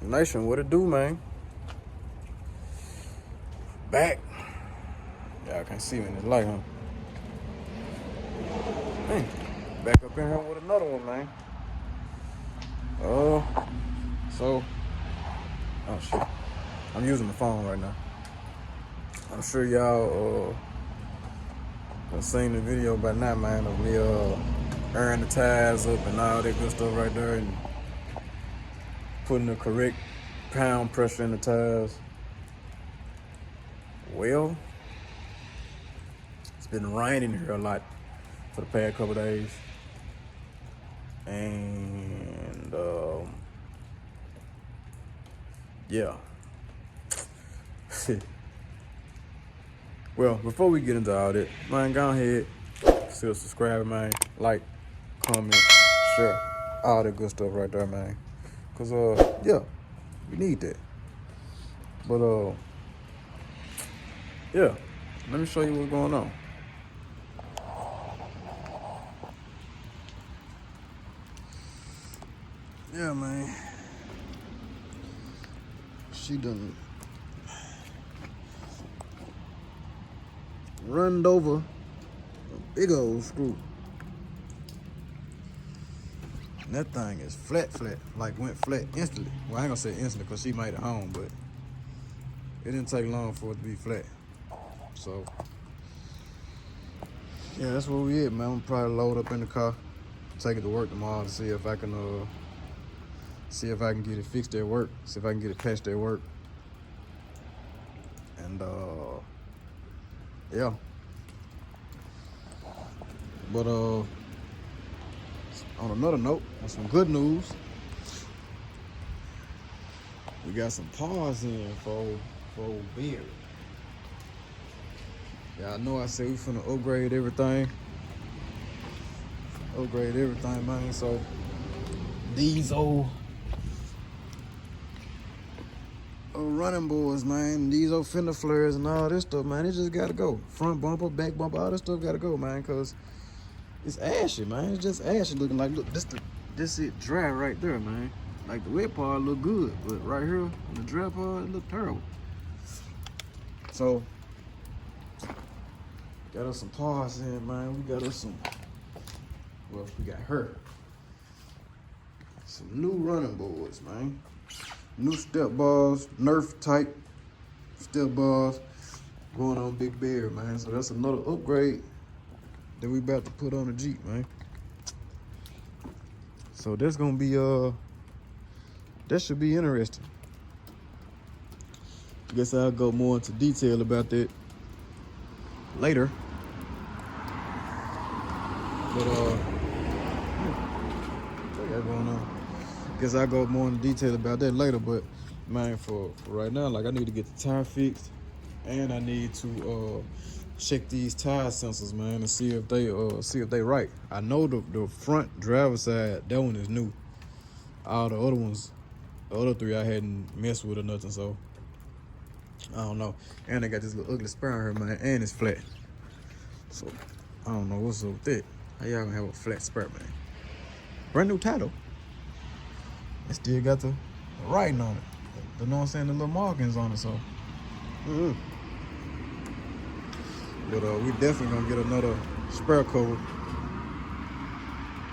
Nation, what it do, man? Back. Y'all can't see me in this light, huh? Man, back up in here with another one, man. So, oh shit. I'm using my phone right now. I'm sure y'all have seen the video by now, man, of me airing the tires up and all that good stuff right there and putting the correct pound pressure in the tires. Well, it's been raining here a lot for the past couple days. And yeah. Well, before we get into all that, man, go ahead, still subscribe, man, like, comment, share, all that good stuff right there, man. Cause yeah, we need that. But yeah, let me show you what's going on. Yeah, man. She done runned over a big old screw. And that thing is flat, like went flat instantly. Well, I ain't gonna say instantly because she made it home, but it didn't take long for it to be flat. So, yeah, that's where we at, man. I'm gonna probably load up in the car, take it to work tomorrow to see if I can get it fixed at work, see if I can get it patched at work. And yeah. But on another note, on some good news, we got some parts in for beer. Yeah, I know I said we finna upgrade everything. Man. So these old running boards, man, these old fender flares and all this stuff, man, it just gotta go. Front bumper, back bumper, all this stuff gotta go, man, cause it's ashy, man. It's just ashy looking. Like, look, this it dry right there, man. Like the wet part look good, but right here on the dry part, it look terrible. So got us some parts in, man. We got us some. Well, we got her some new running boards, man. New step bars, Nerf type step bars going on Big Bear, man. So that's another upgrade that we about to put on the Jeep, man. So that's gonna be that should be interesting. Guess I'll go more into detail about that later. But what got going on? Guess I'll go more into detail about that later. But man, for right now, like I need to get the tire fixed, and I need to check these tire sensors, man, and see if they right. I know the front driver's side, that one is new. All the other ones, the other three I hadn't messed with or nothing, so I don't know. And they got this little ugly spur on here, man, and it's flat. So I don't know what's up with that. How y'all gonna have a flat spur, man? Brand new title. It still got the writing on it. You know what I'm saying? The little markings on it, so. But we definitely gonna get another spare cover,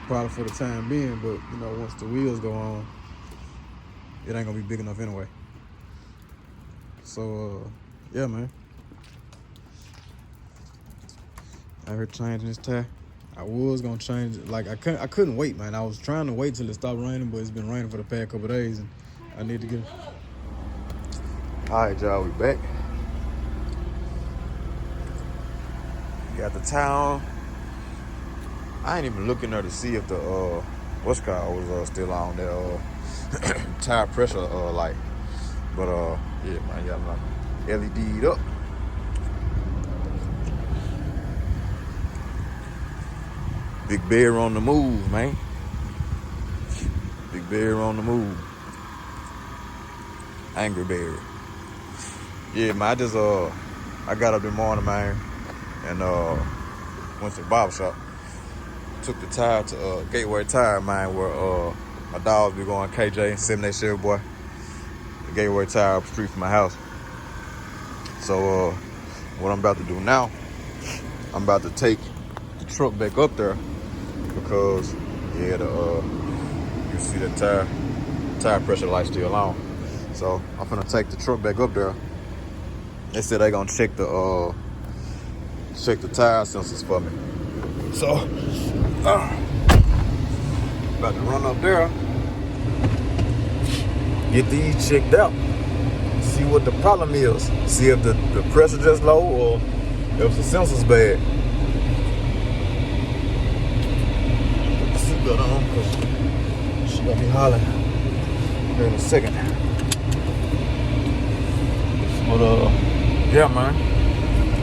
probably for the time being. But you know, once the wheels go on, it ain't gonna be big enough anyway. So yeah, man. I heard changing this tire. I was gonna change it. Like I couldn't wait, man. I was trying to wait till it stopped raining, but it's been raining for the past couple of days, and I need to get it. All right, y'all, we back. Got the towel. I ain't even looking there to see if the what's called was still on that tire pressure light. But yeah, man, y'all know LED'd up. Big Bear on the move, man. Big Bear on the move. Angry Bear. Yeah, man, I just I got up this morning, man, and went to the barber shop. Took the tire to Gateway Tire, man, where my dogs be going, KJ, 7-8 Chevyboi. Gateway tire up the street from my house. So what I'm about to do now, I'm about to take the truck back up there because yeah, you see the tire pressure light still on. So I'm gonna take the truck back up there. They said they gonna check the tire sensors for me. So about to run up there, get these checked out, see what the problem is, see if the pressure just low or if the sensor's bad. Put the seatbelt on because she gonna be hollering here in a second. But yeah, man,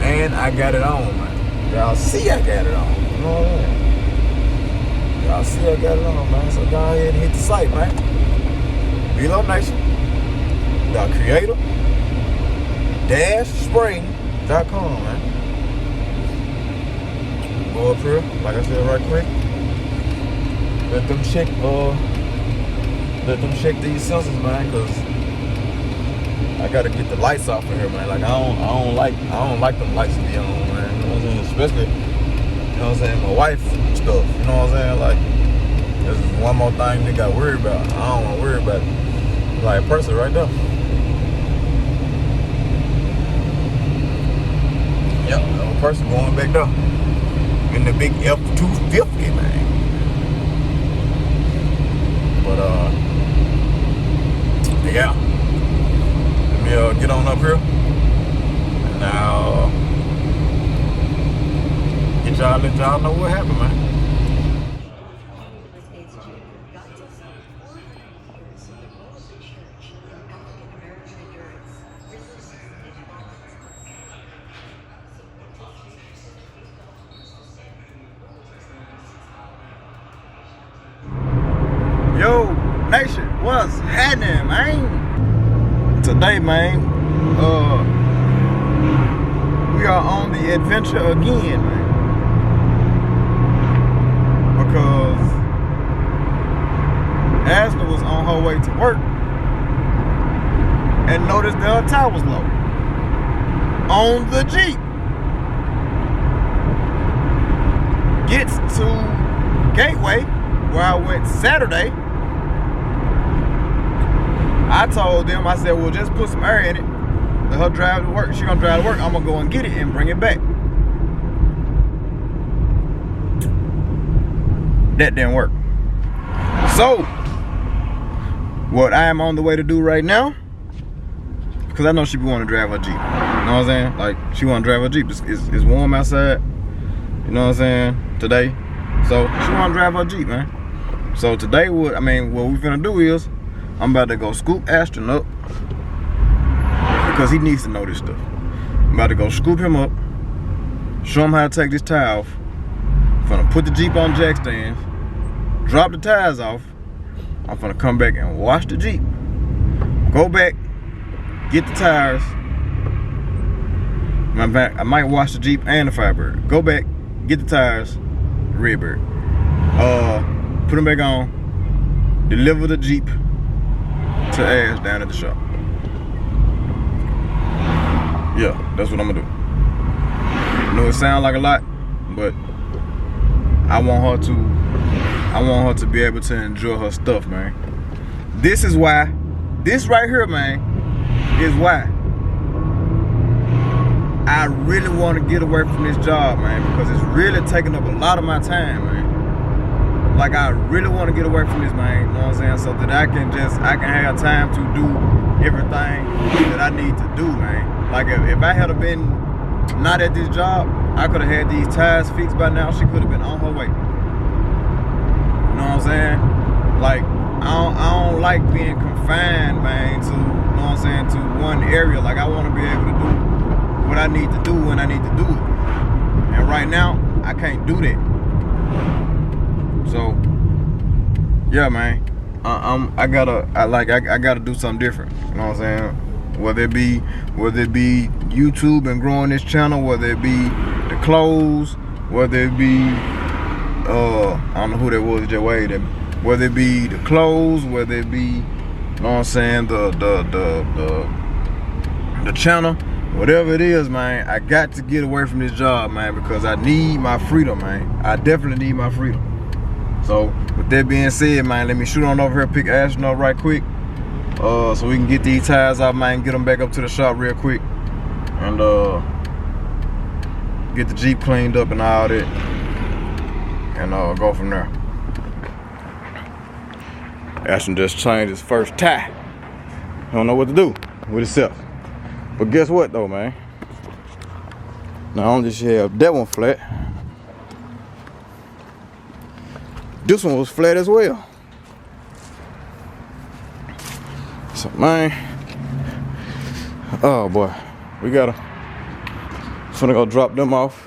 and I got it on, man. Y'all see I got it on, you know what I mean? Y'all see I got it on, man. So go ahead and hit the site, man. Velo Nation. Creator spring.com, man. Go up here, like I said, right quick. Let them check these sensors, man, cause I gotta get the lights off of here, man. Like I don't like them lights to be on, man. You know what I'm saying? Especially, you know what I'm saying, my wife stuff. You know what I'm saying? Like, this is one more thing they got worried about. I don't want to worry about it. Like a person right there. Yep, a person going back there in the big F-250, man. But yeah. Get on up here and now let y'all know what happened, man. Yo, nation, what's happening, man? Today, man, we are on the adventure again, man, because Ashley was on her way to work and noticed that her tire was low on the Jeep. Gets to Gateway, where I went Saturday. I told them, I said, well, just put some air in it. Let her drive to work. She gonna drive to work. I'm gonna go and get it and bring it back. That didn't work. So, what I am on the way to do right now, because I know she wanna drive her Jeep. You know what I'm saying? Like, she wanna drive her Jeep. It's warm outside. You know what I'm saying? Today. So, she wanna drive her Jeep, man. So today, what we finna do is, I'm about to go scoop Ashton up because he needs to know this stuff. I'm about to go scoop him up, show him how to take this tire off. I'm finna put the Jeep on jack stands, drop the tires off. I'm finna come back and wash the Jeep, go back, get the tires. I might wash the Jeep and the Firebird. Go back, get the tires, Redbird. Put them back on, deliver the Jeep to Ash down at the shop. Yeah, that's what I'm gonna do. I know it sounds like a lot, but I want her to be able to enjoy her stuff, man. This is why, this right here, man, is why I really want to get away from this job, man, because it's really taking up a lot of my time, man. Like, I really want to get away from this, man, you know what I'm saying, so that I can have time to do everything that I need to do, man. Like, if I had been not at this job, I could have had these tires fixed by now. She could have been on her way. You know what I'm saying? Like, I don't like being confined, man, to, you know what I'm saying, to one area. Like, I want to be able to do what I need to do when I need to do it. And right now, I can't do that. So, yeah, man, I gotta do something different. You know what I'm saying? Whether it be YouTube and growing this channel, whether it be the clothes, whether it be I don't know who that was, just waited. Whether it be the clothes, whether it be know what I'm saying, the channel, whatever it is, man, I got to get away from this job, man, because I need my freedom, man. I definitely need my freedom. So with that being said, man, let me shoot on over here, pick Ashton up right quick, so we can get these tires out, man, get them back up to the shop real quick, and get the Jeep cleaned up and all that, and go from there. Ashton just changed his first tire. Don't know what to do with himself. But guess what though, man? Not only did she have that one flat, this one was flat as well. So man, oh boy, we gotta finna go drop them off.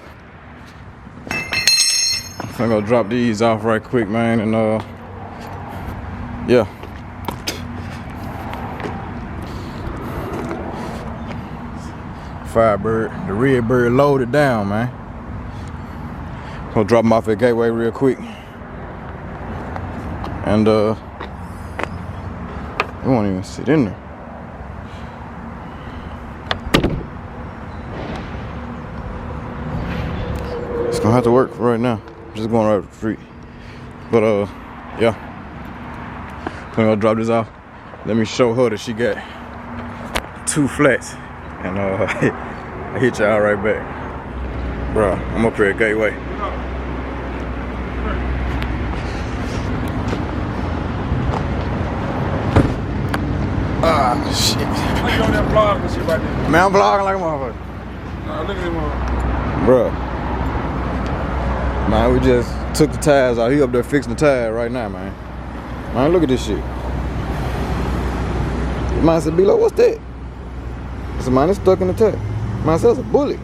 I'm finna go drop these off right quick, man, and yeah. Firebird, the red bird loaded down, man. Gonna drop them off at Gateway real quick. And we won't even sit in there. It's gonna have to work for right now. Just going right up the street. But yeah. I'm gonna drop this off. Let me show her that she got 2 flats. And I hit y'all right back. Bro, I'm up here at Gateway. Ah, shit. Why you on that vlog and shit right there? Man, I'm vlogging like a motherfucker. Nah, look at him on. Bro. Man, we just took the tires out. He up there fixing the tire right now, man. Man, look at this shit. Man said, B-Lo, what's that? I said, man, it's stuck in the tire. Man said, that's a bullet.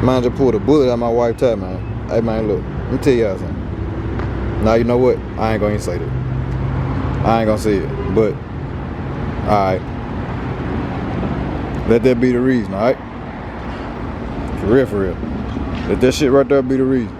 Man just pulled a bullet out of my wife's tire, man. Hey, man, look, let me tell y'all something. Now, you know what? I ain't gonna even say that. I ain't gonna say it, but, alright. Let that be the reason, alright? For real, for real. Let that shit right there be the reason.